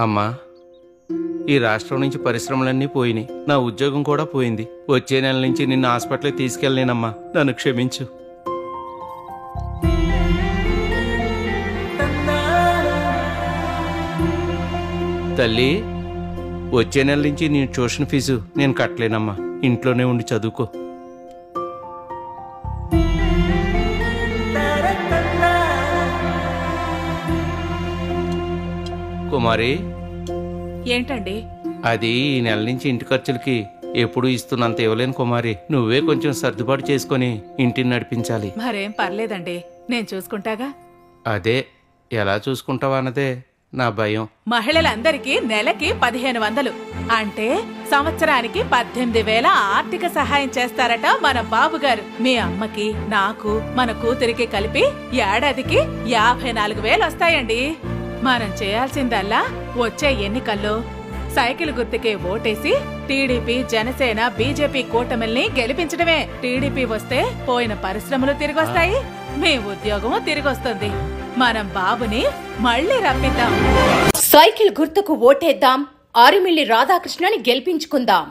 అమ్మా, ఈ రాష్ట్రం నుంచి పరిశ్రమలన్నీ పోయినాయి, నా ఉద్యోగం కూడా పోయింది. వచ్చే నెల నుంచి నిన్ను హాస్పిటల్కి తీసుకెళ్ళలేనమ్మా, నన్ను క్షమించు. తల్లి, వచ్చే నెల నుంచి నీ ట్యూషన్ ఫీజు నేను కట్టలేనమ్మా, ఇంట్లోనే ఉండి చదువుకో. కుమారి, ఏంటండి? అది ఈ నెల నుంచి ఇంటి ఖర్చులకి ఎప్పుడు ఇస్తున్నంత ఇవ్వలేను కుమారి. నువ్వే కొంచెం సర్దుబాటు చేసుకుని ఇంటిని నడిపించాలి. మరేం పర్లేదండి, నేను చూసుకుంటాగా. అదే, ఎలా చూసుకుంటావా అన్నదే నా భయం. మహిళలందరికీ నెలకి 1500, అంటే సంవత్సరానికి 18,000 ఆర్థిక సహాయం చేస్తారట మన బాబుగారు. మీ అమ్మకి, నాకు, మన కూతురికి కలిపి ఏడాదికి 54,000 వస్తాయండి. మనం చేయాల్సిందల్లా వచ్చే ఎన్నికల్లో సైకిల్ గుర్తుకే ఓటేసి టీడీపీ, జనసేన, బీజేపీ కూటమిల్ని గెలిపించడమే. టీడీపీ వస్తే పోయిన పరిశ్రమలు తిరిగొస్తాయి, మీ ఉద్యోగం తిరిగొస్తుంది. మనం బాబుని మళ్ళీ రప్పిద్దాం. సైకిల్ గుర్తుకు ఓటేద్దాం, ఆరిమిల్లి రాధాకృష్ణని గెలిపించుకుందాం.